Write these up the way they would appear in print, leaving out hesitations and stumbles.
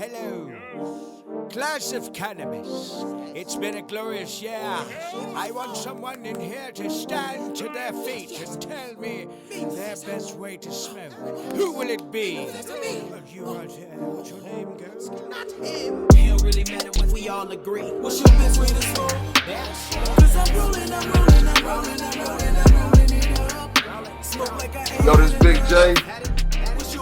Hello. Class of Cannabis. It's been a glorious year. I want someone in here to stand to their feet and tell me their best way to smoke. Who will it be? You right here. What's your name, girl? Not him. It don't really matter when we all agree. What's your best way to smoke? Cause I'm rolling it up. Smoke like I Yo, this Big J.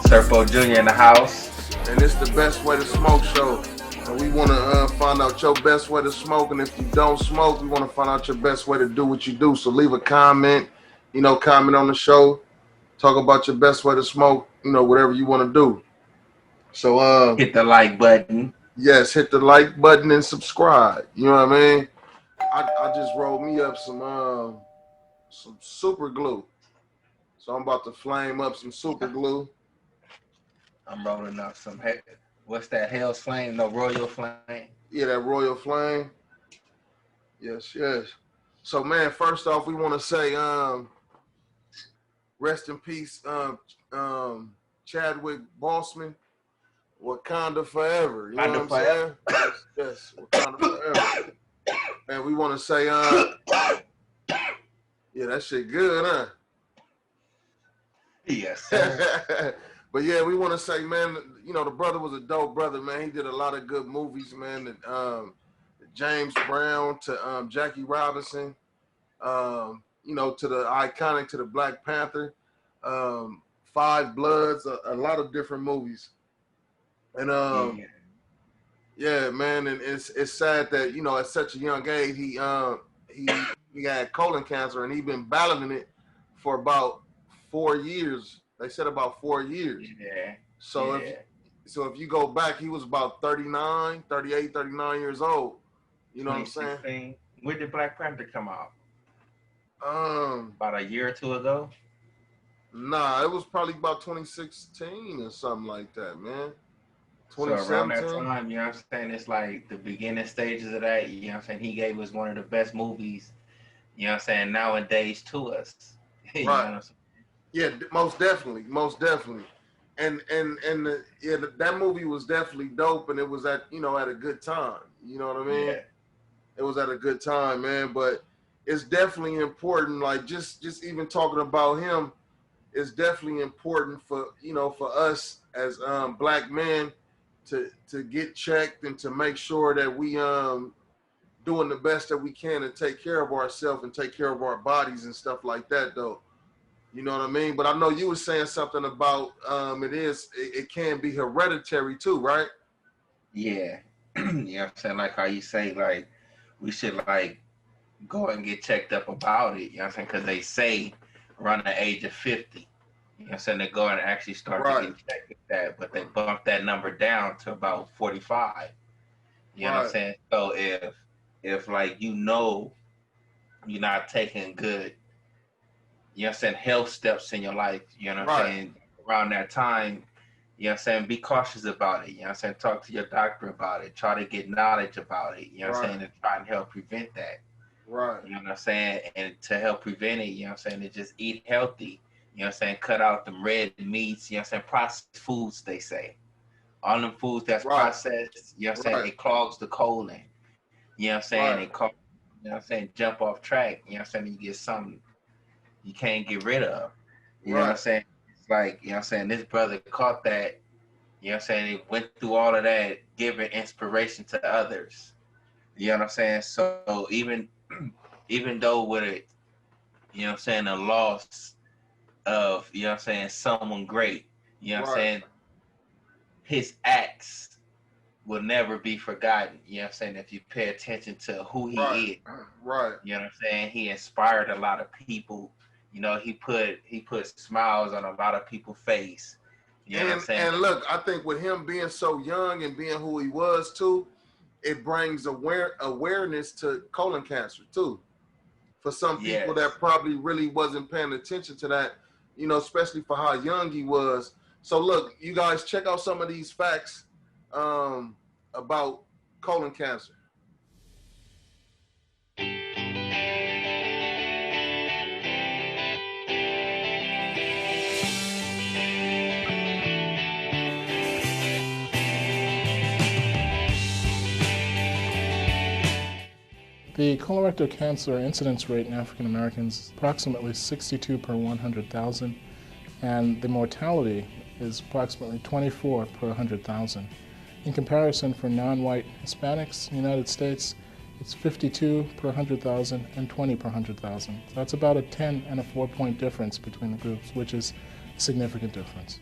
Sirpo Jr. in the house. And it's the Best Way to Smoke show. And we want to find out your best way to smoke. And if you don't smoke, we want to find out your best way to do what you do. So leave a comment, comment on the show. Talk about your best way to smoke, whatever you want to do. So hit the like button. Yes, hit the like button and subscribe. You know what I mean? I just rolled me up some super glue. So I'm about to flame up some super glue. I'm rolling up some, what's that, Hell's Flame? No, Royal Flame? Yeah, that Royal Flame. Yes. So, man, first off, we want to say rest in peace, Chadwick Boseman, Wakanda forever. You know what I'm saying? Yes, Wakanda forever. And we want to say, yeah, that shit good, huh? Yes, sir. But yeah, we want to say, man, the brother was a dope brother, man. He did a lot of good movies, man. James Brown to Jackie Robinson, to the iconic, to the Black Panther, Five Bloods, a lot of different movies. And yeah, man, and it's sad that at such a young age he had colon cancer, and he been battling it for about 4 years. They said about 4 years. Yeah. So if you go back, he was about 39 years old. You know what I'm saying? When did Black Panther come out? About a year or two ago? Nah, it was probably about 2016 or something like that, man. So around that time, you know what I'm saying? It's like the beginning stages of that, you know what I'm saying? He gave us one of the best movies, you know what I'm saying, nowadays to us. You know what I'm saying? Yeah, most definitely. And that movie was definitely dope, and it was at a good time. You know what I mean? Yeah. It was at a good time, man. But it's definitely important. Like just even talking about him, it's definitely important for for us as Black men to get checked and to make sure that we doing the best that we can and take care of ourselves and take care of our bodies and stuff like that, though. You know what I mean? But I know you were saying something about it can be hereditary too, right? Yeah. You know what I'm saying? Like how you say, like, we should, like, go and get checked up about it. You know what I'm saying? Because they say around the age of 50. You know what I'm saying? They go and actually start to get checked with that. But they bump that number down to about 45. You know what I'm saying? So if like, you're not taking good, you know what I'm saying, health steps in your life, you know what I'm saying, around that time, you know what I'm saying, be cautious about it, you know what I'm saying, talk to your doctor about it, try to get knowledge about it, you know what I'm saying, and try and help prevent that. Right. You know what I'm saying? And to help prevent it, you know what I'm saying, to just eat healthy, you know what I'm saying, cut out them red meats, you know what I'm saying, processed foods, they say. All them foods that's processed, you know what I'm saying, it clogs the colon. You know what I'm saying? It causes, you know what I'm saying, jump off track, you know what I'm saying, you get something you can't get rid of. You know what I'm saying? It's like, you know what I'm saying, this brother caught that, you know what I'm saying, he went through all of that, giving inspiration to others. You know what I'm saying? So even though with it, you know what I'm saying, a loss of, you know what I'm saying, someone great, you know what I'm saying, his acts will never be forgotten. You know what I'm saying? If you pay attention to who he is. Right. You know what I'm saying? He inspired a lot of people. You know, he put smiles on a lot of people's face. You know what I'm saying? And look, I think with him being so young and being who he was too, it brings awareness to colon cancer too. For some people that probably really wasn't paying attention to that, especially for how young he was. So look, you guys check out some of these facts about colon cancer. The colorectal cancer incidence rate in African Americans is approximately 62 per 100,000, and the mortality is approximately 24 per 100,000. In comparison, for non-white Hispanics in the United States, it's 52 per 100,000 and 20 per 100,000. So that's about a 10 and a 4-point difference between the groups, which is a significant difference.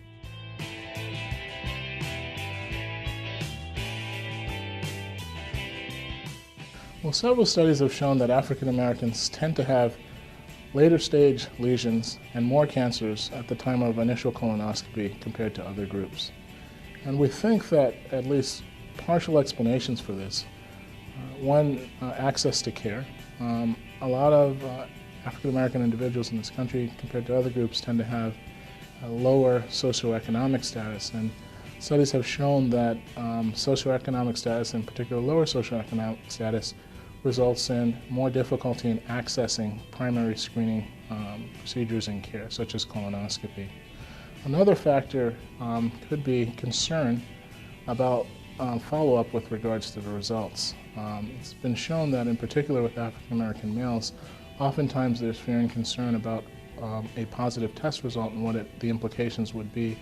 Well, several studies have shown that African Americans tend to have later stage lesions and more cancers at the time of initial colonoscopy compared to other groups. And we think that at least partial explanations for this. One, access to care. A lot of African American individuals in this country compared to other groups tend to have a lower socioeconomic status, and studies have shown that socioeconomic status, in particular lower socioeconomic status, results in more difficulty in accessing primary screening procedures and care, such as colonoscopy. Another factor could be concern about follow-up with regards to the results. It's been shown that, in particular with African American males, oftentimes there's fear and concern about a positive test result and what the implications would be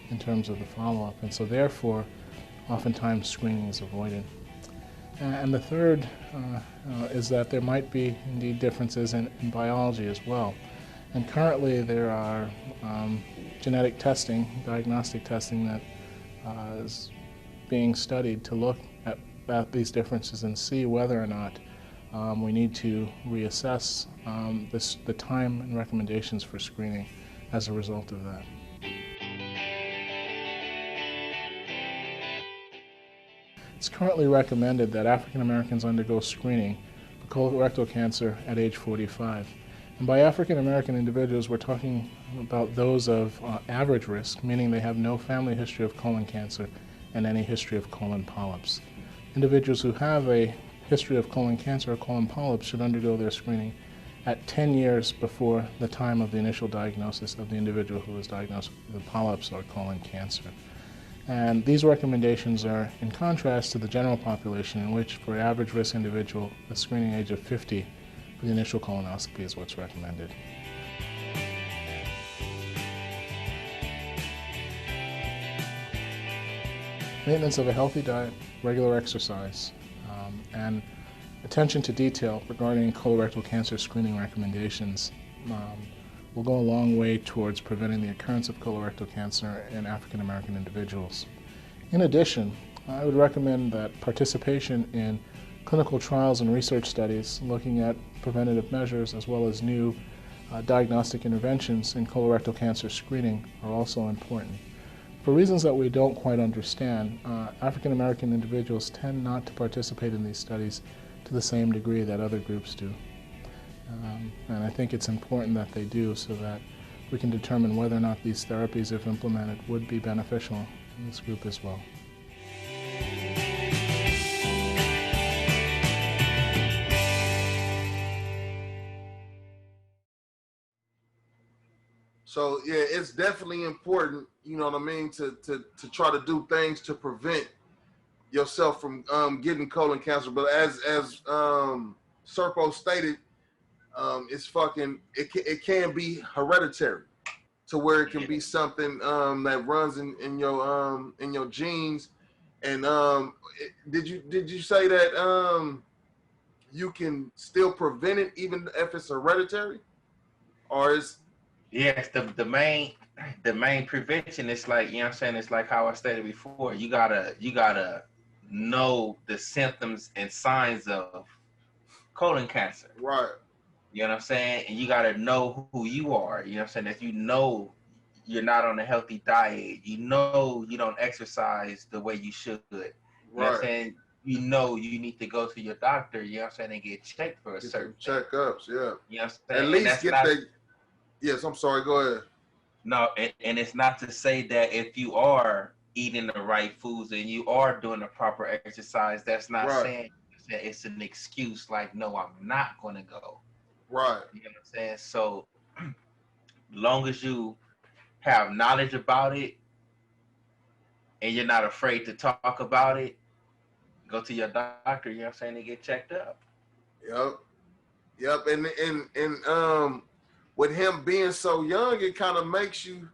in terms of the follow-up, and so therefore oftentimes screening is avoided. And the third is that there might be indeed differences in biology as well. And currently there are genetic testing, diagnostic testing that is being studied to look at these differences and see whether or not we need to reassess the time and recommendations for screening as a result of that. It's currently recommended that African Americans undergo screening for colorectal cancer at age 45. And by African American individuals, we're talking about those of average risk, meaning they have no family history of colon cancer and any history of colon polyps. Individuals who have a history of colon cancer or colon polyps should undergo their screening at 10 years before the time of the initial diagnosis of the individual who was diagnosed with polyps or colon cancer. And these recommendations are in contrast to the general population, in which for average risk individual, a screening age of 50 for the initial colonoscopy is what's recommended. Maintenance of a healthy diet, regular exercise, and attention to detail regarding colorectal cancer screening recommendations will go a long way towards preventing the occurrence of colorectal cancer in African American individuals. In addition, I would recommend that participation in clinical trials and research studies looking at preventative measures as well as new diagnostic interventions in colorectal cancer screening are also important. For reasons that we don't quite understand, African American individuals tend not to participate in these studies to the same degree that other groups do. And I think it's important that they do so that we can determine whether or not these therapies, if implemented, would be beneficial in this group as well. So yeah, it's definitely important, you know what I mean, to try to do things to prevent yourself from getting colon cancer. But as Sirpo stated, it can be hereditary, to where it can be something that runs in your genes. And did you say that you can still prevent it even if it's hereditary, or is? Yes, the main prevention is like, you know what I'm saying, it's like how I stated before. You gotta know the symptoms and signs of colon cancer. Right. You know what I'm saying? And you gotta know who you are. You know what I'm saying? If you know you're not on a healthy diet, you know you don't exercise the way you should. You know what I'm saying? You know you need to go to your doctor, you know what I'm saying, and get checked for a certain checkups, yeah. You know what I'm saying? At least get that. Yes, I'm sorry, go ahead. No, and it's not to say that if you are eating the right foods and you are doing the proper exercise, that's not saying it's an excuse like, no, I'm not going to go. Right. You know what I'm saying? So long as you have knowledge about it and you're not afraid to talk about it, go to your doctor, you know what I'm saying, and get checked up. Yep. Yep. And with him being so young, it kind of makes you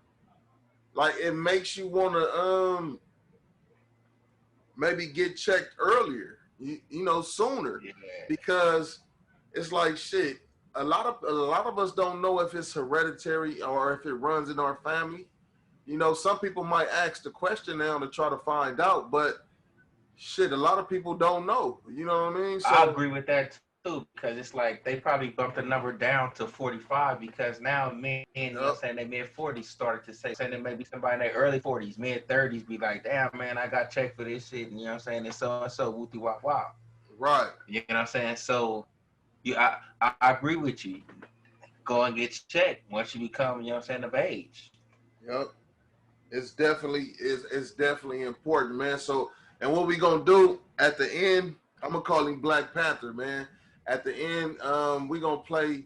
like it makes you want to maybe get checked earlier, you know, sooner, Yeah. because it's like shit. A lot of us don't know if it's hereditary or if it runs in our family. You know, some people might ask the question now to try to find out, but shit, a lot of people don't know. You know what I mean? I So agree with that too, because it's like they probably bumped the number down to 45 because now men, you know what I'm yep, saying, they mid 40s started to say, saying that maybe somebody in their early 40s, mid 30s be like, damn, man, I got checked for this shit. And you know what I'm saying? It's so and so, wooty wop wop. right. You know what I'm saying? So, I agree with you. Go and get checked once you become, you know what I'm saying, of age. Yep. It's definitely important, man. So, and what we gonna do at the end? I'm gonna call him Black Panther, man. At the end, we gonna play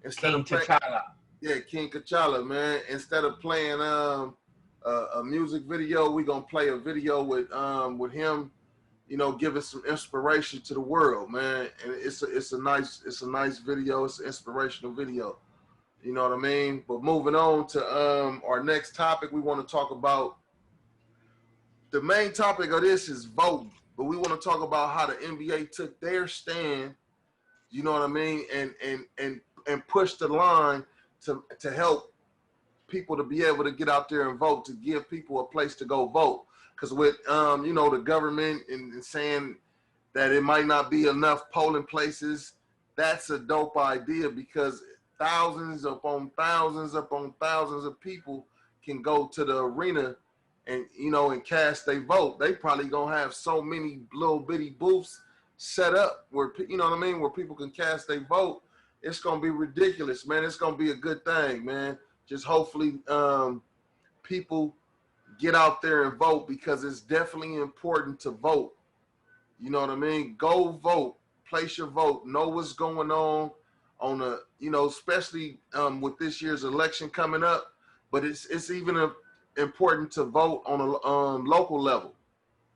instead King of playing, T'Challa. yeah, King T'Challa, man. Instead of playing a music video, we gonna play a video with him, you know, giving some inspiration to the world, man. And it's a nice video. It's an inspirational video. You know what I mean? But moving on to our next topic, we want to talk about the main topic of this is voting, but we want to talk about how the NBA took their stand. You know what I mean, and push the line to help people to be able to get out there and vote, to give people a place to go vote. Because with you know, the government and saying that it might not be enough polling places, that's a dope idea because thousands upon thousands upon thousands of people can go to the arena and, you know, and cast their vote. They probably gonna have so many little bitty booths set up where, you know what I mean, where people can cast their vote. It's gonna be ridiculous, man. It's gonna be a good thing, man. Just hopefully people get out there and vote because it's definitely important to vote. You know what I mean? Go vote, place your vote, know what's going on a, you know, especially with this year's election coming up. But it's even important to vote on a local level.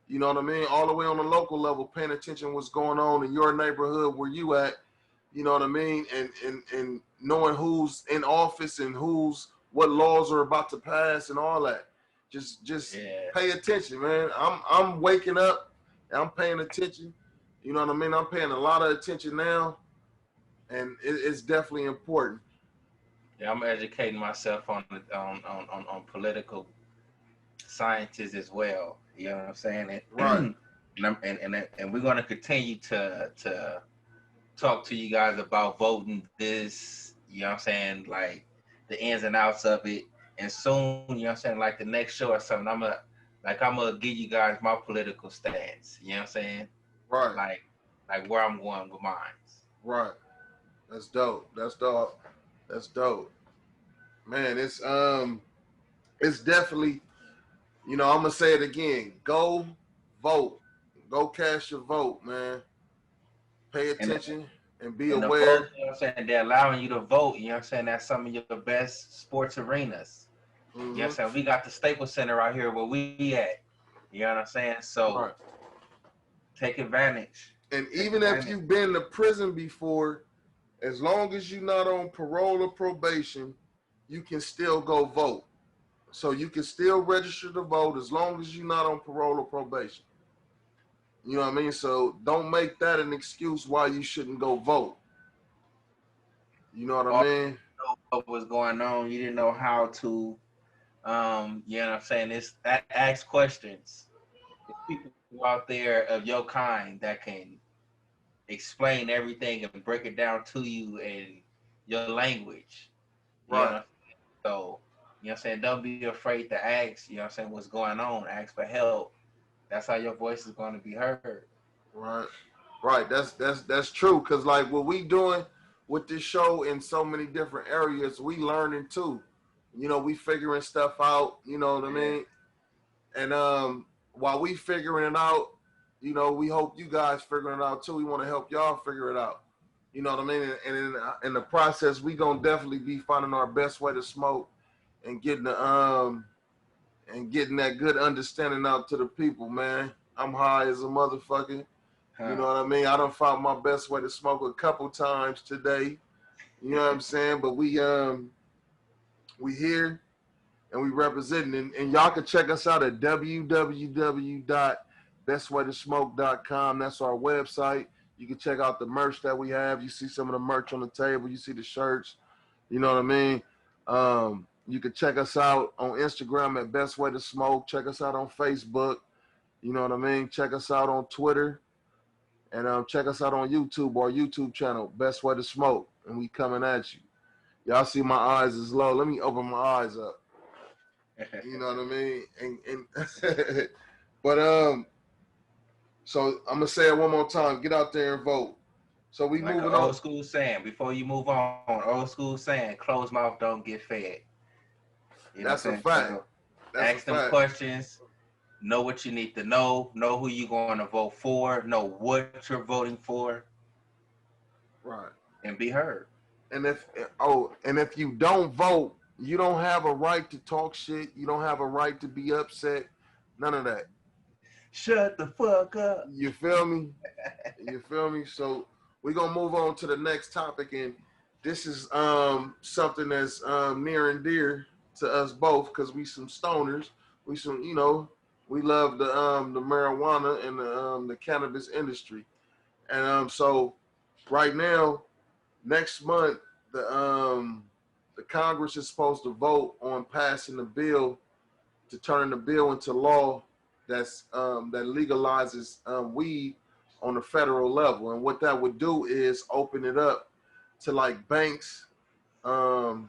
You know what I mean? All the way on the local level, paying attention what's going on in your neighborhood where you at. You know what I mean? And knowing who's in office and what laws are about to pass and all that. Just Yeah. pay attention, man. I'm waking up and I'm paying attention. You know what I mean? I'm paying a lot of attention now, and it's definitely important. Yeah, I'm educating myself on political sciences as well. You know what I'm saying? Right. And we're going to continue to talk to you guys about voting this, you know what I'm saying, like the ins and outs of it. And soon, you know what I'm saying, like the next show or something, I'm gonna give you guys my political stance. You know what I'm saying? Right. Like where I'm going with mine. Right. That's dope. That's dope. That's dope. Man, it's definitely, you know, I'm gonna say it again. Go vote. Go cast your vote, man. Pay attention and be And the aware. folks, you know what I'm saying, they're allowing you to vote, you know what I'm saying, that's some of your best sports arenas. You know what I'm saying? We got the Staples Center right here where we at. You know what I'm saying? So Right. take advantage. And even if you've been to prison before, as long as you're not on parole or probation, you can still go vote. So you can still register to vote as long as you're not on parole or probation. You know what I mean? So don't make that an excuse why you shouldn't go vote. You know what I mean? What was going on? You didn't know how to, you know what I'm saying? Ask questions. There's people out there of your kind that can explain everything and break it down to you in your language. You know what I'm saying? So, you know what I'm saying? Don't be afraid to ask, you know what I'm saying, what's going on. Ask for help. That's how your voice is going to be heard. Right. Right. That's true. Cause like what we doing with this show in so many different areas, we learning too. You know, we figuring stuff out, you know what I mean? And while we figuring it out, you know, we hope you guys figuring it out too. We want to help y'all figure it out. You know what I mean? And in the process, we gonna definitely be finding our best way to smoke and getting that good understanding out to the people, man. I'm high as a motherfucker. You know what I mean? I done found my best way to smoke a couple times today. You know what I'm saying? But we here and we representing, and y'all can check us out at www.bestwaytosmoke.com. That's our website. You can check out the merch that we have. You see some of the merch on the table. You see the shirts. You know what I mean? You can check us out on Instagram at Best Way to Smoke. Check us out on Facebook. You know what I mean? Check us out on Twitter. And check us out on YouTube, our YouTube channel, Best Way to Smoke. And we coming at you. Y'all see my eyes is low. Let me open my eyes up. You know what I mean? And but so I'm gonna say it one more time. Get out there and vote. So we like moving an on. old school saying, before you move on, old school saying, closed mouth don't get fed. You know That's a fact. So That's ask them questions. Know what you need to know. Know who you're going to vote for. Know what you're voting for. Right. And be heard. And if you don't vote, you don't have a right to talk shit. You don't have a right to be upset. None of that. Shut the fuck up. You feel me? You feel me? So we're gonna move on to the next topic, and this is something that's near and dear to us both, because we some stoners. We some, you know, we love the marijuana and the cannabis industry. And so right now, next month, the Congress is supposed to vote on passing the bill to turn the bill into law that's that legalizes weed on the federal level. And what that would do is open it up to like banks to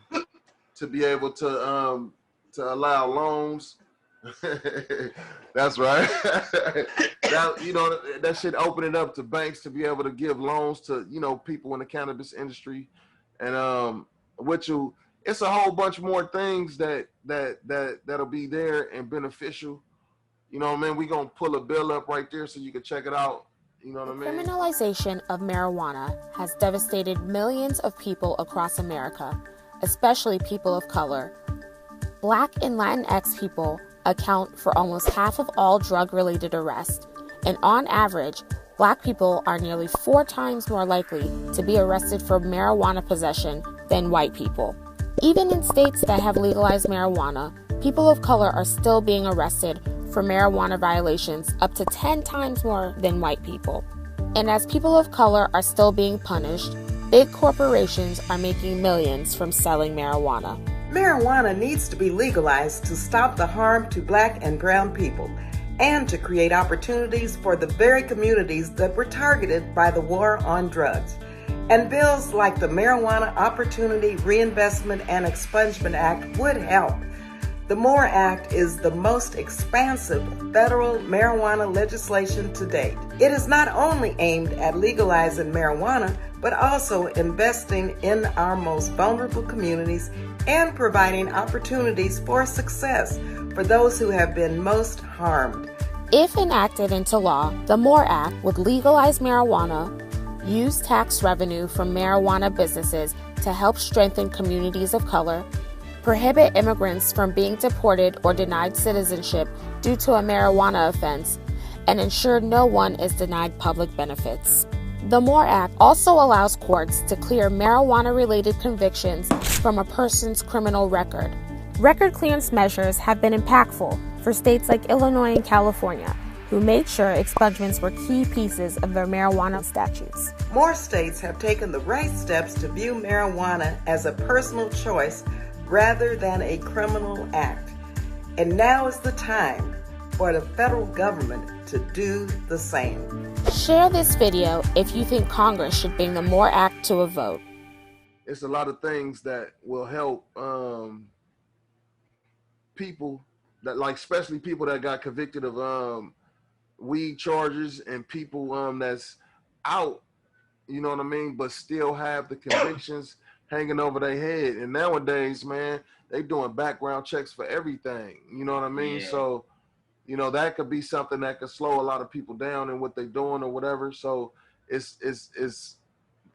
be able to allow loans. That's right. That, you know, that should open it up to banks to be able to give loans to, you know, people in the cannabis industry. And it's a whole bunch more things that'll be there and beneficial. You know what I mean? We're gonna pull a bill up right there so you can check it out. You know what I mean? Criminalization of marijuana has devastated millions of people across America, especially people of color. Black and Latinx people account for almost half of all drug-related arrests, and on average, Black people are nearly 4 times more likely to be arrested for marijuana possession than white people. Even in states that have legalized marijuana, people of color are still being arrested for marijuana violations up to 10 times more than white people. And as people of color are still being punished, big corporations are making millions from selling marijuana. Marijuana needs to be legalized to stop the harm to Black and brown people and to create opportunities for the very communities that were targeted by the war on drugs. And bills like the Marijuana Opportunity Reinvestment and Expungement Act would help. The MORE Act is the most expansive federal marijuana legislation to date. It is not only aimed at legalizing marijuana, but also investing in our most vulnerable communities and providing opportunities for success for those who have been most harmed. If enacted into law, the MORE Act would legalize marijuana, use tax revenue from marijuana businesses to help strengthen communities of color, prohibit immigrants from being deported or denied citizenship due to a marijuana offense, and ensure no one is denied public benefits. The MORE Act also allows courts to clear marijuana-related convictions from a person's criminal record. Record clearance measures have been impactful for states like Illinois and California, who made sure expungements were key pieces of their marijuana statutes. More states have taken the right steps to view marijuana as a personal choice rather than a criminal act. And now is the time for the federal government to do the same. Share this video if you think Congress should bring the MORE Act to a vote. It's a lot of things that will help people that, like, especially people that got convicted of weed charges and people that's out, you know what I mean, but still have the convictions hanging over their head. And nowadays, man, they doing background checks for everything, you know what I mean? Yeah. So, you know, that could be something that could slow a lot of people down in what they're doing or whatever. So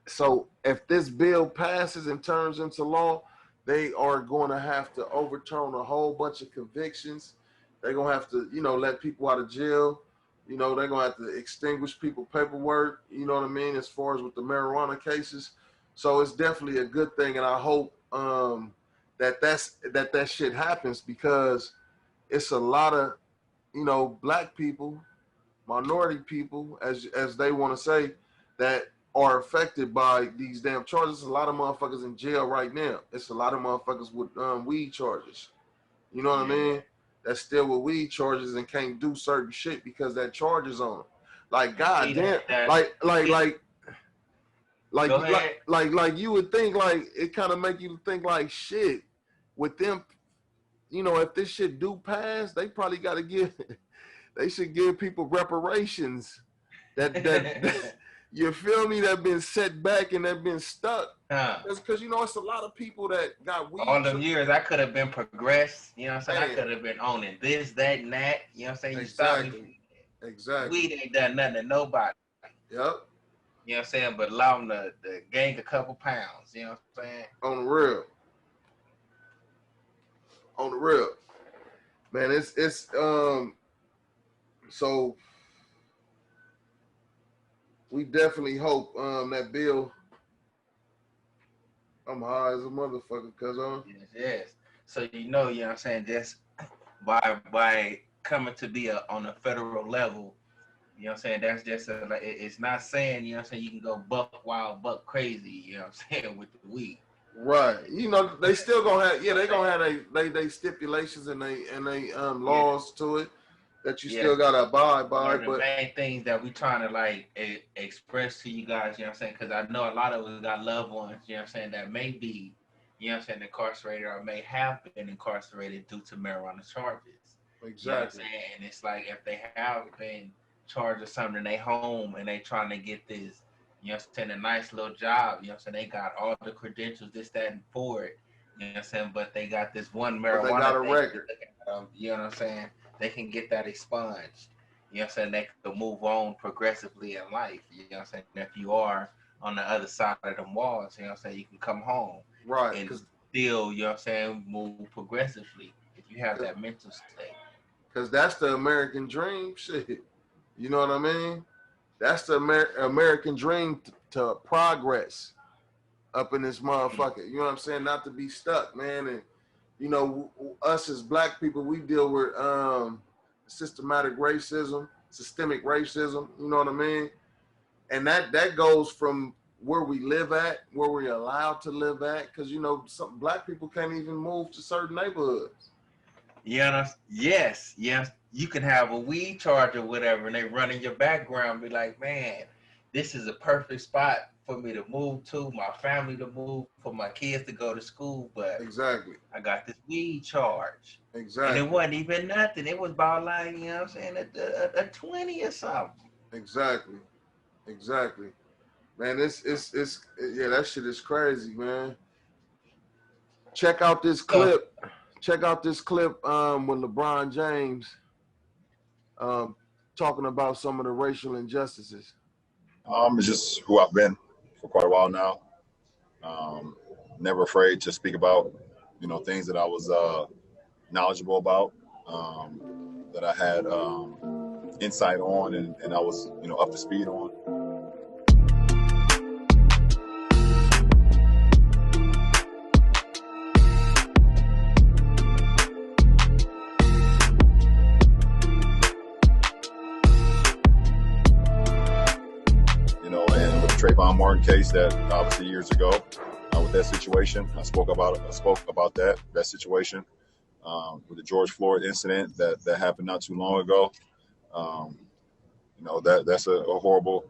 so if this bill passes and turns into law, they are going to have to overturn a whole bunch of convictions. They're going to have to, you know, let people out of jail. You know, they're gonna have to extinguish people paperwork, you know what I mean, as far as with the marijuana cases. So it's definitely a good thing, and I hope that shit happens, because it's a lot of, you know, black people, minority people, as they want to say, that are affected by these damn charges. A lot of motherfuckers in jail right now. It's a lot of motherfuckers with weed charges. You know what I mean? That's still with weed charges and can't do certain shit because that charge is on them. Like, goddamn, like you would think, like, it kind of make you think like, shit, with them, you know, if this shit do pass, they probably got to give, they should give people reparations that you feel me, that been set back and that been stuck. Because, you know, it's a lot of people that got weed. All them years, I could have been progressed. You know what I'm saying? I could have been owning this, that, and that. You know what I'm saying? You Exactly. stop me. Exactly. Weed ain't done nothing to nobody. Yep. You know what I'm saying? But allow them to gain a couple pounds. You know what I'm saying? On the real. On the real. Man, it's so we definitely hope that bill. I'm high as a motherfucker, cuz Yes. So you know what I'm saying, just by coming to be on a federal level, you know what I'm saying, that's just it's not saying, you know what I'm saying, you can go buck wild, buck crazy, you know what I'm saying, with the weed. Right. You know, they still gonna have, they gonna have they stipulations and they laws to it that you still gotta abide by. But the main things that we trying to like express to you guys, you know what I'm saying, because I know a lot of us got loved ones, you know what I'm saying, that may be, you know what I'm saying, incarcerated or may have been incarcerated due to marijuana charges. Exactly. You know what I'm saying? And it's like, if they have been charged with something in their home and they trying to get this, you know what I'm saying, a nice little job, you know what I'm saying, they got all the credentials, this, that, and for it, you know what I'm saying, but they got this one marijuana, but they got a record. You know what I'm saying? They can get that expunged. You know what I'm saying? They can move on progressively in life. You know what I'm saying? If you are on the other side of them walls, you know what I'm saying, you can come home. Right. And still, you know what I'm saying, move progressively if you have that mental state. Because that's the American dream shit. You know what I mean? That's the American dream to progress up in this motherfucker. You know what I'm saying? Not to be stuck, man. And you know, us as black people, we deal with systemic racism, you know what I mean? And that goes from where we live at, where we're allowed to live at, because, you know, some black people can't even move to certain neighborhoods. Yeah, yes. You can have a weed charge or whatever, and they run in your background, be like, man, this is a perfect spot for me to move to, my family to move, for my kids to go to school, but exactly, I got this weed charge. Exactly. And it wasn't even nothing. It was about like, you know what I'm saying, a 20 or something. Exactly. Man, it's that shit is crazy, man. Check out this clip. With LeBron James talking about some of the racial injustices. It's just who I've been for quite a while now. Never afraid to speak about, you know, things that I was knowledgeable about, that I had insight on, and I was, you know, up to speed on. Trayvon Martin case that obviously years ago with that situation, I spoke about that situation with the George Floyd incident that happened not too long ago. You know, that's a horrible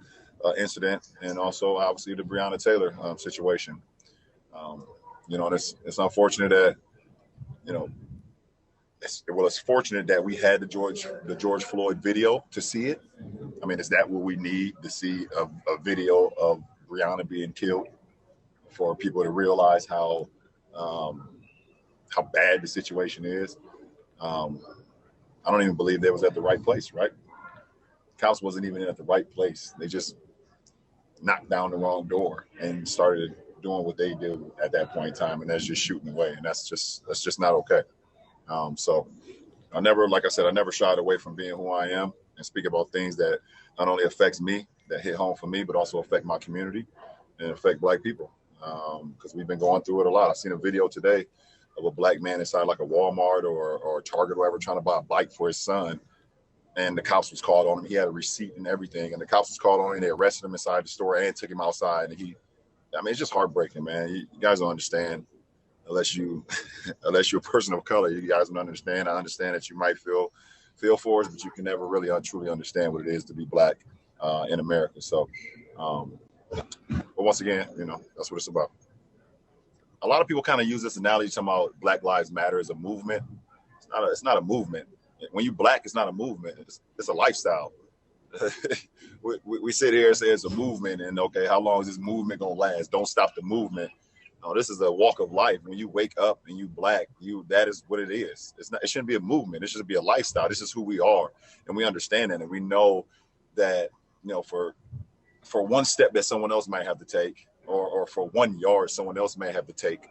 incident, and also obviously the Breonna Taylor situation. You know, it's unfortunate that, you know, it's fortunate that we had the George Floyd video to see it. I mean, is that what we need, to see a video of Breonna being killed, for people to realize how bad the situation is? I don't even believe they was at the right place, right? Cops wasn't even at the right place. They just knocked down the wrong door and started doing what they do at that point in time, and that's just shooting away, and that's just not okay. So I never shied away from being who I am and speak about things that not only affects me, that hit home for me, but also affect my community and affect Black people. Because we've been going through it a lot. I've seen a video today of a Black man inside like a Walmart or a Target or whatever trying to buy a bike for his son. And the cops was called on him. He had a receipt and everything. And the cops was called on him. They arrested him inside the store and took him outside. And it's just heartbreaking, man. You guys don't understand unless you're a person of color. You guys don't understand. I understand that you might feel for us, but you can never really truly understand what it is to be Black in America. So, but once again, that's what it's about. A lot of people kind of use this analogy talking about Black Lives Matter as a movement. It's not a movement. When you Black, it's not a movement. It's a lifestyle. we sit here and say it's a movement, and okay, how long is this movement gonna last? Don't stop the movement. No, this is a walk of life. When you wake up and you Black, that is what it is. It shouldn't be a movement. It should be a lifestyle. This is who we are, and we understand that, and we know that for one step that someone else might have to take, or for 1 yard someone else may have to take,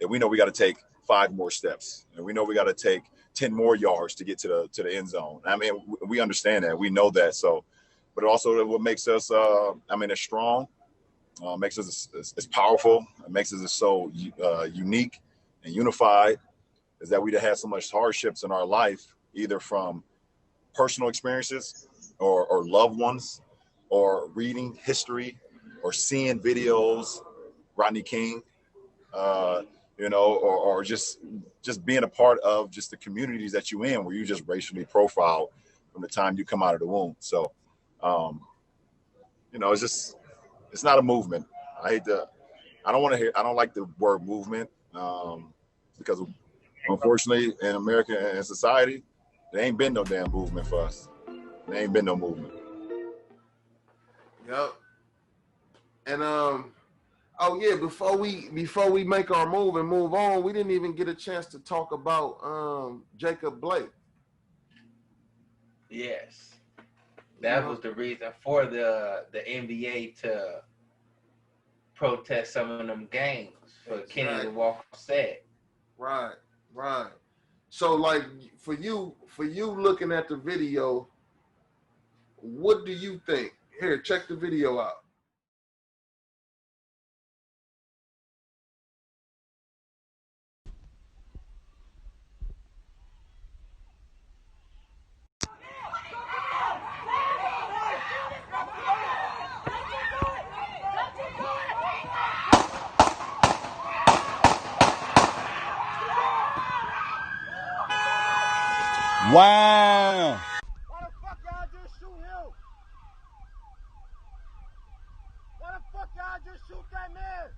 that we know we got to take 5 more steps, and we know we got to take 10 more yards to get to the end zone. I mean, we understand that, we know that. So, but also what makes us, as strong, makes us as powerful, it makes us so unique and unified, is that we had so much hardships in our life, either from personal experiences or loved ones, or reading history, or seeing videos, Rodney King, or just being a part of just the communities that you're in, where you just racially profiled from the time you come out of the womb. So, it's not a movement. I don't like the word movement, because unfortunately in America and society, there ain't been no damn movement for us. There ain't been no movement. Yep. And oh yeah, before we make our move and move on, we didn't even get a chance to talk about Jacob Blake. Yes. That was the reason for the NBA to protest some of them games for Kenny to walk set. Right. So like for you looking at the video, what do you think? Here, check the video out. Wow. Why the fuck y'all just shoot him? Why the fuck y'all just shoot that man?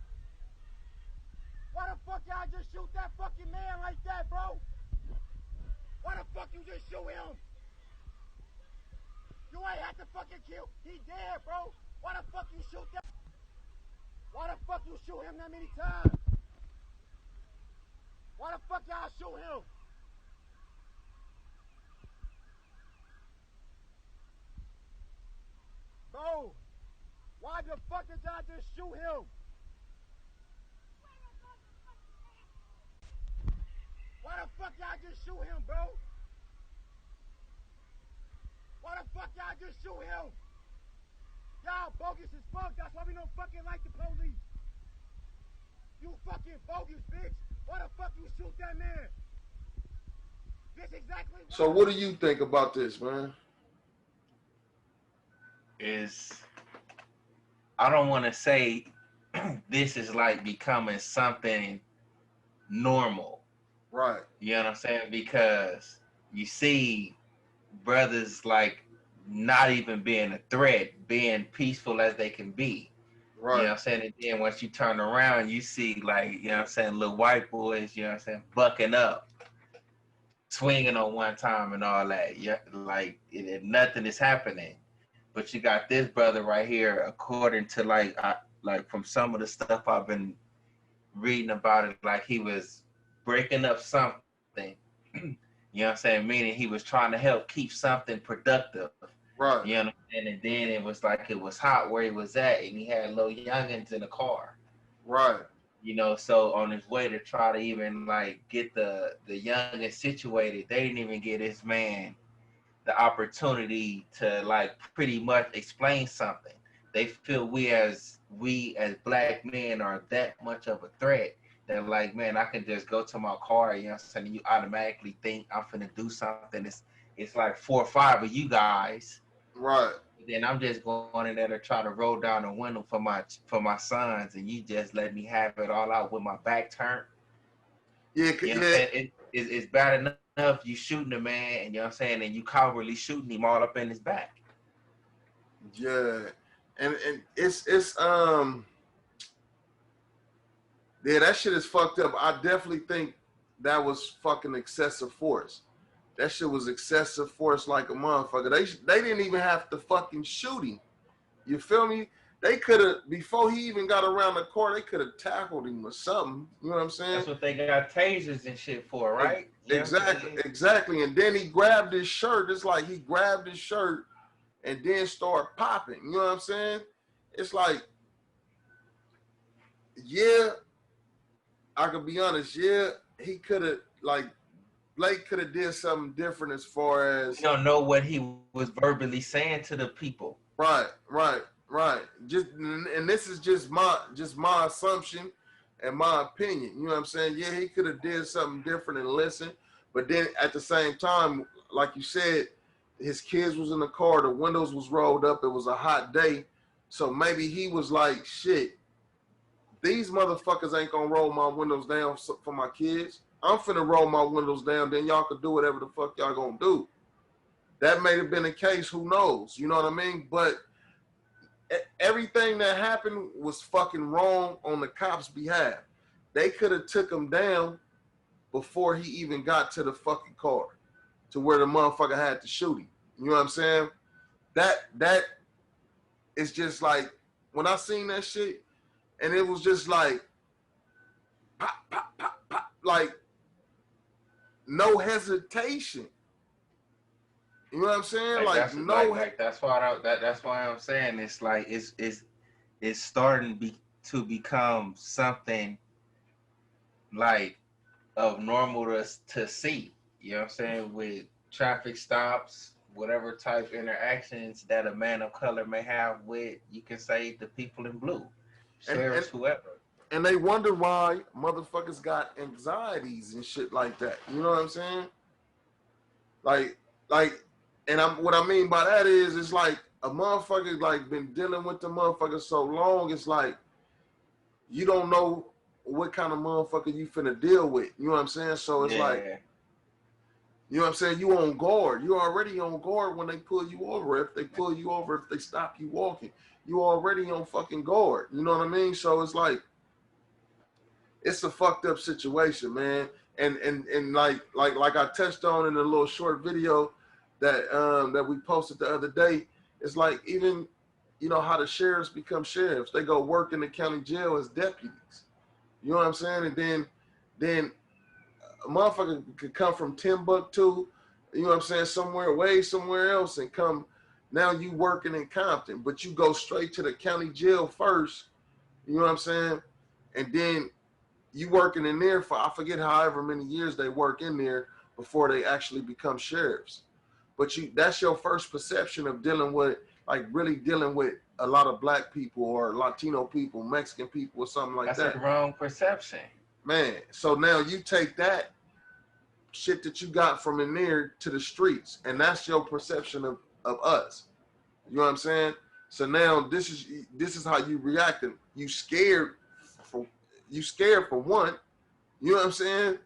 Why the fuck y'all just shoot that fucking man like that, bro? Why the fuck you just shoot him? You ain't have to fucking kill. He dead, bro. Why the fuck you shoot that? Why the fuck you shoot him that many times? Why the fuck y'all shoot him? Bro, why the fuck did y'all just shoot him? Why the fuck y'all just shoot him, bro? Why the fuck y'all just shoot him? Y'all bogus as fuck. That's why we don't fucking like the police. You fucking bogus, bitch. Why the fuck you shoot that man? This exactly. So what do you think about this, man? I don't want to say this is like becoming something normal. Right. You know what I'm saying? Because you see brothers like not even being a threat, being peaceful as they can be. Right. You know what I'm saying? And then once you turn around, you see like, you know what I'm saying, little white boys, you know what I'm saying, bucking up, swinging on one time and all that. Yeah, like nothing is happening. But you got this brother right here, according to like from some of the stuff I've been reading about it, like he was breaking up something. You know what I'm saying? Meaning he was trying to help keep something productive. Right. You know what I'm saying? And then it was like it was hot where he was at, and he had little youngins in the car. Right. You know, so on his way to try to even like get the youngins situated, they didn't even get his man the opportunity to like pretty much explain something. They feel we as black men are that much of a threat that like, man, I can just go to my car, you know what I'm saying? You automatically think I'm finna do something. It's like 4 or 5 of you guys. Right. Then I'm just going in there to try to roll down the window for my sons, and you just let me have it all out with my back turned. Yeah, You know what I'm saying? It's bad enough you shooting a man, and you know what I'm saying, and you cowardly shooting him all up in his back. Yeah, and it's yeah, that shit is fucked up. I definitely think that was fucking excessive force. That shit was excessive force like a motherfucker. They didn't even have to fucking shoot him. You feel me? They could have, before he even got around the corner, they could have tackled him or something. You know what I'm saying? That's what they got tasers and shit for, right? Exactly. And then he grabbed his shirt. It's like he grabbed his shirt and then started popping. You know what I'm saying? It's like, yeah, I could be honest. Yeah, he could have, like, Blake could have did something different as far as. We don't know what he was verbally saying to the people. Right. Just, and this is just my assumption and my opinion. You know what I'm saying? Yeah, he could have did something different and listened, but then at the same time, like you said, his kids was in the car, the windows was rolled up, it was a hot day, so maybe he was like, shit, these motherfuckers ain't gonna roll my windows down for my kids. I'm finna roll my windows down, then y'all can do whatever the fuck y'all gonna do. That may have been the case, who knows? You know what I mean? But everything that happened was fucking wrong on the cops' behalf. They could have took him down before he even got to the fucking car, to where the motherfucker had to shoot him. You know what I'm saying? That is just like, when I seen that shit, and it was just like, pop, pop, pop, pop, like, no hesitation. You know what I'm saying? Like no. That's why I'm saying it's like it's starting to become something like of normal to see. You know what I'm saying? With traffic stops, whatever type interactions that a man of color may have with, you can say, the people in blue, sheriffs, whoever. And they wonder why motherfuckers got anxieties and shit like that. You know what I'm saying? Like, and what I mean by that is, it's like a motherfucker like been dealing with the motherfucker so long, it's like you don't know what kind of motherfucker you finna deal with. You know what I'm saying? So it's like, you know what I'm saying? You on guard. You already on guard when they pull you over. If they pull you over, if they stop you walking, you already on fucking guard. You know what I mean? So it's like, it's a fucked up situation, man. And like I touched on in a little short video that we posted the other day, it's like, even, you know, how the sheriffs become sheriffs. They go work in the county jail as deputies. You know what I'm saying? And then a motherfucker could come from Timbuktu, you know what I'm saying, somewhere else, and come, now you working in Compton, but you go straight to the county jail first, you know what I'm saying? And then you working in there for, I forget however many years they work in there before they actually become sheriffs. But that's your first perception of dealing with, like, really dealing with a lot of black people or Latino people, Mexican people, or something like that. That's the wrong perception. Man, so now you take that shit that you got from in there to the streets, and that's your perception of us. You know what I'm saying? So now this is how you reacting. You scared for one. You know what I'm saying?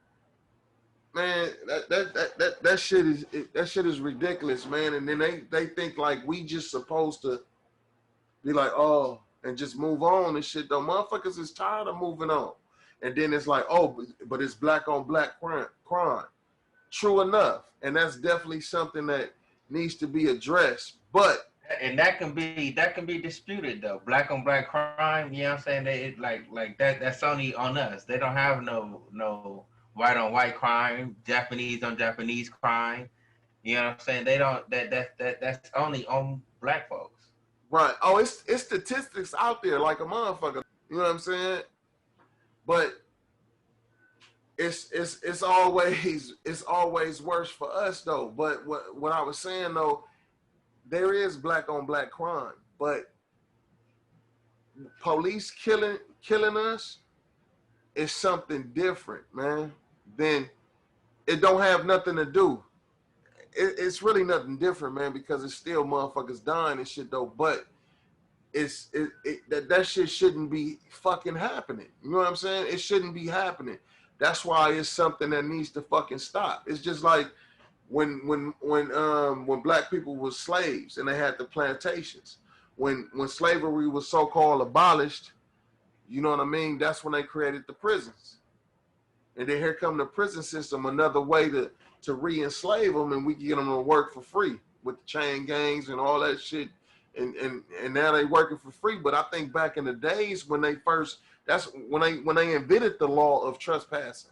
Man, that shit is ridiculous, man. And then they think like we just supposed to be like, oh, and just move on and shit. Though motherfuckers is tired of moving on. And then it's like, oh, but it's black on black crime. True enough, and that's definitely something that needs to be addressed. But and that can be disputed though. Black on black crime, you know what I'm saying? They like that's only on us. They don't have no white on white crime, Japanese on Japanese crime. You know what I'm saying? They don't that's only on black folks. Right. Oh, it's statistics out there like a motherfucker. You know what I'm saying? But it's always worse for us though. But what I was saying though, there is black on black crime, but police killing us is something different, man. Then it don't have nothing to do. It's really nothing different, man, because it's still motherfuckers dying and shit though. But that shit shouldn't be fucking happening. You know what I'm saying? It shouldn't be happening. That's why it's something that needs to fucking stop. It's just like when black people were slaves and they had the plantations. When slavery was so-called abolished, you know what I mean? That's when they created the prisons. And then here come the prison system, another way to re-enslave them, and we can get them to work for free with the chain gangs and all that shit. And now they working for free. But I think back in the days when they first, that's when they invented the law of trespassing.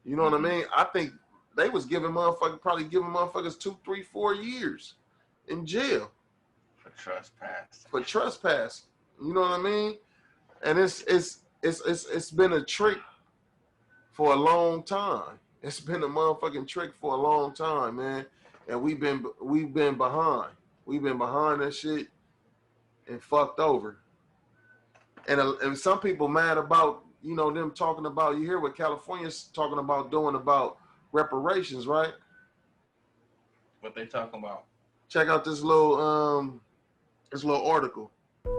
You know what I mean? I think they was probably giving motherfuckers 2, 3, 4 years in jail for trespass. For trespass. You know what I mean? And it's been a trick for a long time. It's been a motherfucking trick for a long time, man. And we've been behind. We've been behind that shit and fucked over. And some people mad about, you know, them talking about, you hear what California's talking about doing about reparations, right? What they talking about? Check out this little article.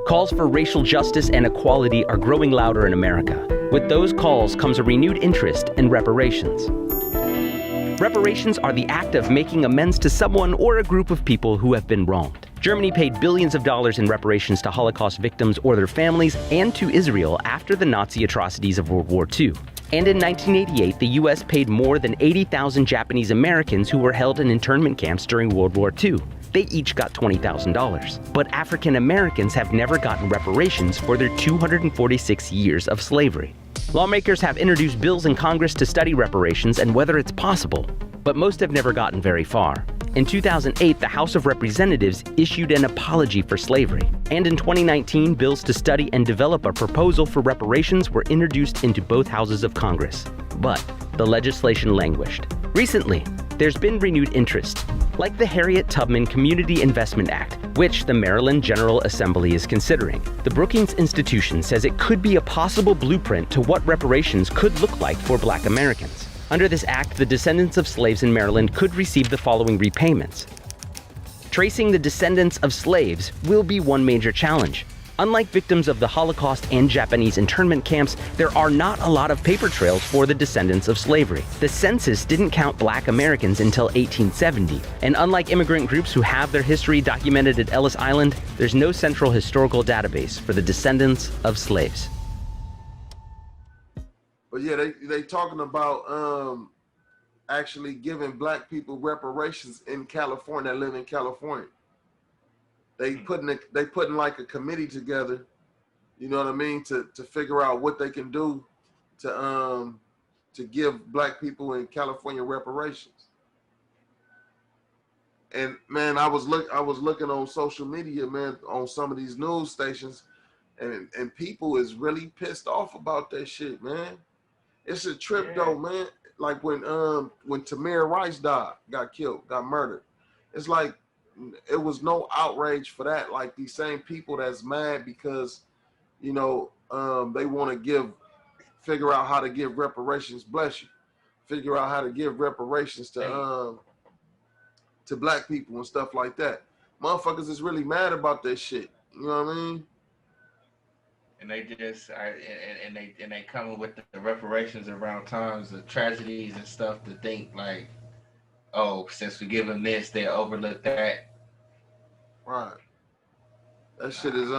Calls for racial justice and equality are growing louder in America. With those calls comes a renewed interest in reparations. Reparations are the act of making amends to someone or a group of people who have been wronged. Germany paid billions of dollars in reparations to Holocaust victims or their families and to Israel after the Nazi atrocities of World War II. And in 1988, the U.S. paid more than 80,000 Japanese Americans who were held in internment camps during World War II. They each got $20,000. But African Americans have never gotten reparations for their 246 years of slavery. Lawmakers have introduced bills in Congress to study reparations and whether it's possible, but most have never gotten very far. In 2008, the House of Representatives issued an apology for slavery. And in 2019, bills to study and develop a proposal for reparations were introduced into both houses of Congress. But the legislation languished. Recently, there's been renewed interest, like the Harriet Tubman Community Investment Act, which the Maryland General Assembly is considering. The Brookings Institution says it could be a possible blueprint to what reparations could look like for Black Americans. Under this act, the descendants of slaves in Maryland could receive the following repayments. Tracing the descendants of slaves will be one major challenge. Unlike victims of the Holocaust and Japanese internment camps, there are not a lot of paper trails for the descendants of slavery. The census didn't count Black Americans until 1870, and unlike immigrant groups who have their history documented at Ellis Island, there's no central historical database for the descendants of slaves. But yeah, they talking about actually giving Black people reparations in California that live in California. They putting like a committee together, you know what I mean, to figure out what they can do to give Black people in California reparations. And man, I was looking on social media, man, on some of these news stations, and people is really pissed off about that shit, man. It's a trip though, man. Like when Tamir Rice got murdered. It's like it was no outrage for that. Like these same people that's mad because, you know, they want to figure out how to give reparations. Bless you. Figure out how to give reparations to Black people and stuff like that. Motherfuckers is really mad about that shit. You know what I mean? And they just and they coming with the reparations around times of tragedies and stuff to think like, oh, since we give them this, they overlook that. Right. That shit is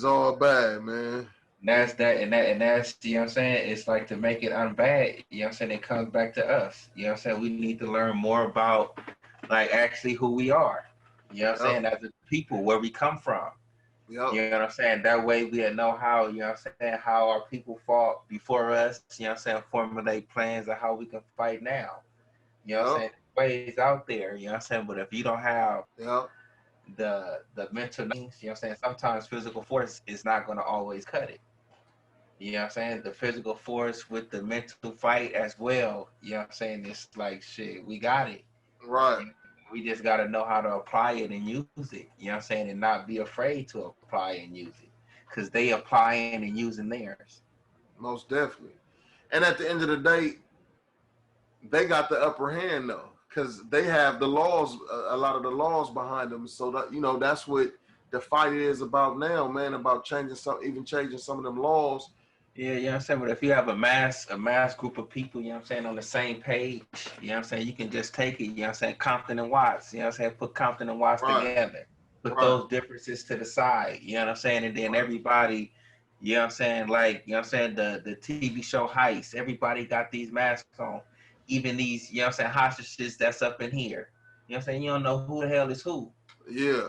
all bad, man. That's you know what I'm saying? It's like to make it unbad, you know what I'm saying? It comes back to us. You know what I'm saying? We need to learn more about like actually who we are. You know what I'm saying? As a people, where we come from. Yep. You know what I'm saying? That way we'll know how, you know what I'm saying, how our people fought before us, you know what I'm saying, formulate plans of how we can fight now. You know what I'm saying? Ways out there, you know what I'm saying? But if you don't have the mental things, you know what I'm saying, sometimes physical force is not gonna always cut it. You know what I'm saying? The physical force with the mental fight as well. You know what I'm saying? It's like shit, we got it. Right. We just gotta know how to apply it and use it. You know what I'm saying? And not be afraid to apply and use it. Cause they applying and using theirs. Most definitely. And at the end of the day, they got the upper hand though, because they have the laws, a lot of the laws behind them. So that, you know, that's what the fight is about now, man. About changing some of them laws. Yeah, you know what I'm saying? But if you have a mass group of people, you know what I'm saying, on the same page, you know what I'm saying, you can just take it, you know what I'm saying, Compton and Watts, you know what I'm saying, put Compton and Watts together. Put those differences to the side, you know what I'm saying? And then everybody, you know what I'm saying, like, you know what I'm saying, the TV show Heist, everybody got these masks on. Even these, you know what I'm saying, hostages that's up in here. You know what I'm saying? You don't know who the hell is who. Yeah.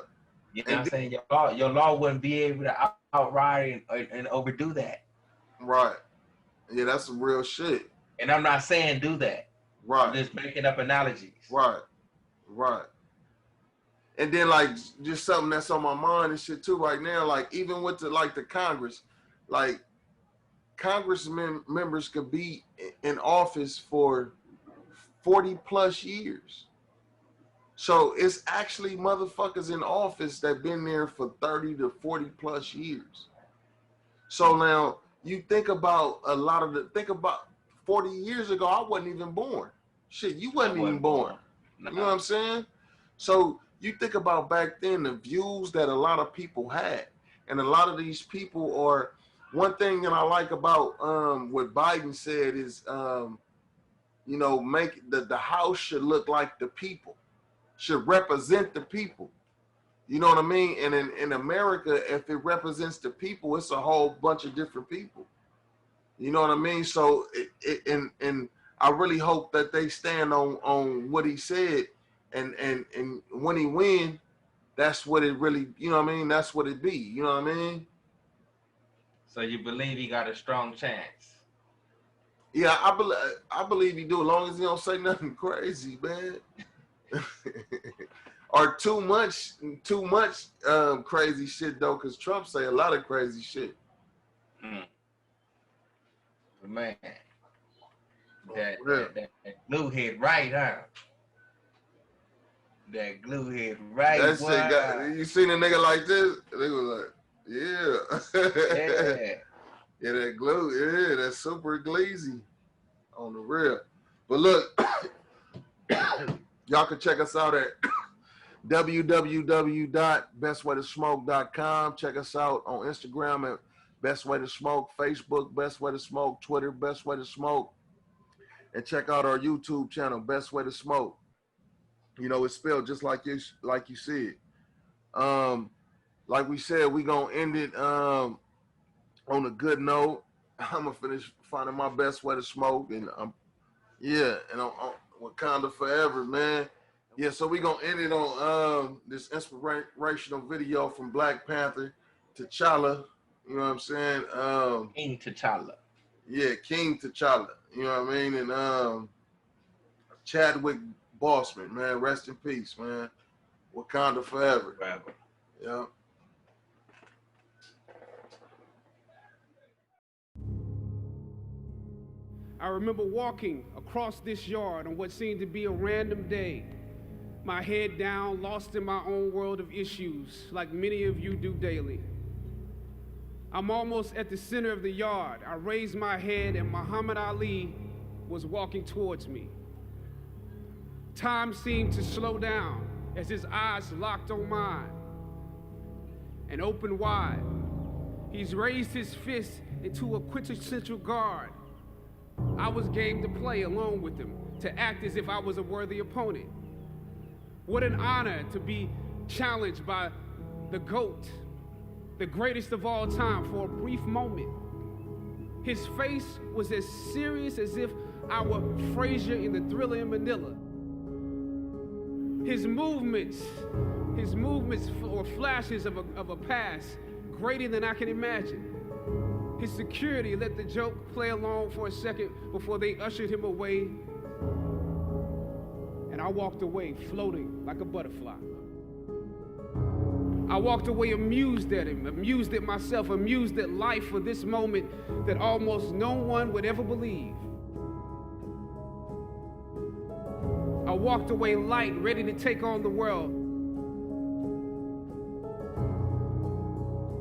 You know what I'm saying? Your law wouldn't be able to outride and overdo that. Right. Yeah, that's some real shit. And I'm not saying do that. Right. I'm just making up analogies. Right. Right. And then like just something that's on my mind and shit too right now, like even with the Congress, like Congressmen members could be in office for 40 plus years. So it's actually motherfuckers in office that been there for 30 to 40 plus years. So now you think about think about 40 years ago, I wasn't even born. Shit, you wasn't even born. No. You know what I'm saying? So you think about back then, the views that a lot of people had. And a lot of these people are, one thing that I like about what Biden said is, you know, make the House should look like the people, should represent the people. You know what I mean? And in America, if it represents the people, it's a whole bunch of different people. You know what I mean? So, and I really hope that they stand on what he said, and when he win, that's what it really, you know what I mean? That's what it be. You know what I mean? So you believe he got a strong chance? Yeah, I believe he do, as long as he don't say nothing crazy, man. Or too much crazy shit though, because Trump say a lot of crazy shit. Man, that glue hit right, huh? That glue hit right. That shit got, you seen a nigga like this? They was like, yeah. Yeah, that glue, yeah, that's super glazy on the real. But look, y'all can check us out at www.bestwaytosmoke.com. Check us out on Instagram at Best Way to Smoke, Facebook, Best Way to Smoke, Twitter, Best Way to Smoke. And check out our YouTube channel, Best Way to Smoke. You know, it's spelled just like you see it. Like we said, we gonna end it on a good note. I'm gonna finish finding my best way to smoke, and I'm Wakanda forever, man. Yeah, so we gonna end it on this inspirational video from Black Panther, T'Challa. You know what I'm saying? King T'Challa. Yeah, King T'Challa. You know what I mean? And Chadwick Boseman, man, rest in peace, man. Wakanda forever. Forever. Yeah. I remember walking across this yard on what seemed to be a random day, my head down, lost in my own world of issues, like many of you do daily. I'm almost at the center of the yard. I raised my head and Muhammad Ali was walking towards me. Time seemed to slow down as his eyes locked on mine and opened wide. He's raised his fist into a quintessential guard. I was game to play along with him, to act as if I was a worthy opponent. What an honor to be challenged by the GOAT, the greatest of all time, for a brief moment. His face was as serious as if I were Frazier in the Thriller in Manila. His movements were flashes of a past greater than I can imagine. His security let the joke play along for a second before they ushered him away. And I walked away, floating like a butterfly. I walked away amused at him, amused at myself, amused at life for this moment that almost no one would ever believe. I walked away light, ready to take on the world.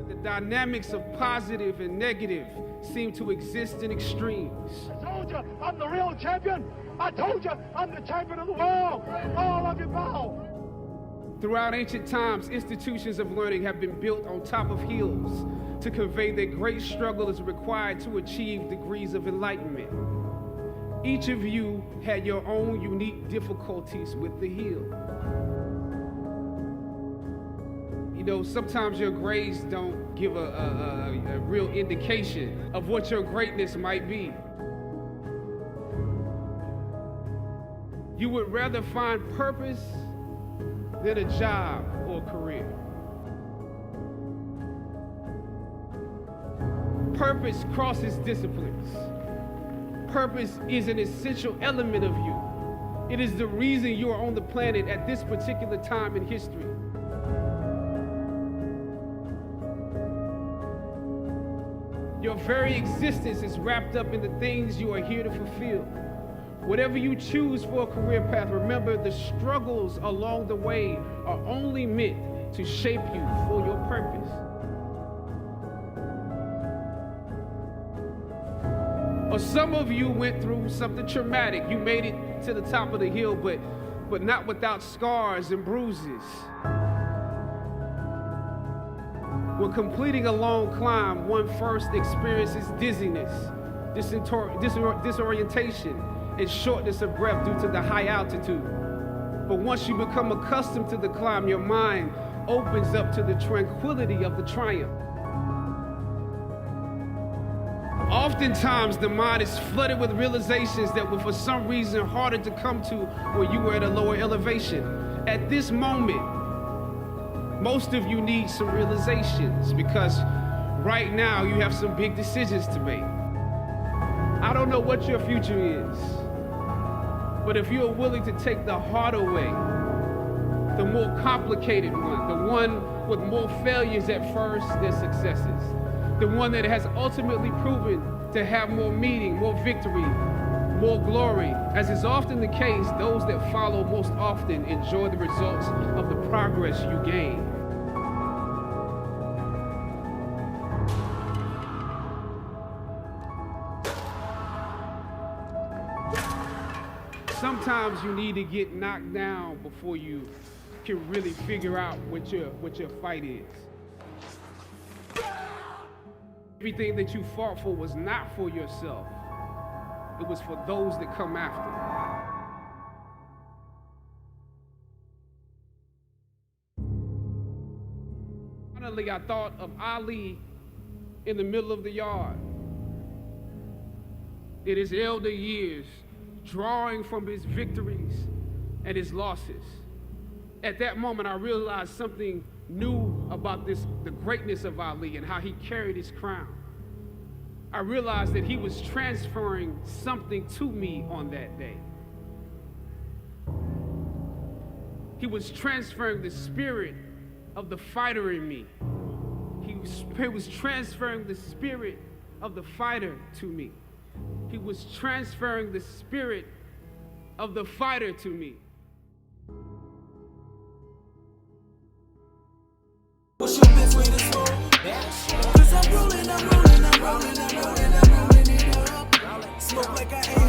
The dynamics of positive and negative seem to exist in extremes. I told you I'm the real champion. I told you I'm the champion of the world. All of you bow. Throughout ancient times, institutions of learning have been built on top of hills to convey that great struggle is required to achieve degrees of enlightenment. Each of you had your own unique difficulties with the hill. You know, sometimes your grades don't give a real indication of what your greatness might be. You would rather find purpose than a job or a career. Purpose crosses disciplines. Purpose is an essential element of you. It is the reason you are on the planet at this particular time in history. Your very existence is wrapped up in the things you are here to fulfill. Whatever you choose for a career path, remember the struggles along the way are only meant to shape you for your purpose. Or some of you went through something traumatic. You made it to the top of the hill, but not without scars and bruises. When completing a long climb, one first experiences dizziness, disorientation, and shortness of breath due to the high altitude. But once you become accustomed to the climb, your mind opens up to the tranquility of the triumph. Oftentimes, the mind is flooded with realizations that were for some reason harder to come to when you were at a lower elevation. At this moment, most of you need some realizations because right now you have some big decisions to make. I don't know what your future is, but if you are willing to take the harder way, the more complicated one, the one with more failures at first than successes, the one that has ultimately proven to have more meaning, more victory, more glory. As is often the case, those that follow most often enjoy the results of the progress you gain. Sometimes you need to get knocked down before you can really figure out what your fight is. Everything that you fought for was not for yourself. It was for those that come after. Finally, I thought of Ali in the middle of the yard. In his elder years, drawing from his victories and his losses. At that moment, I realized something new about the greatness of Ali and how he carried his crown. I realized that he was transferring something to me on that day. He was transferring the spirit of the fighter in me. He was transferring the spirit of the fighter to me. He was transferring the spirit of the fighter to me. What's your best way to smoke? Cause I'm rolling it up. Smoke like I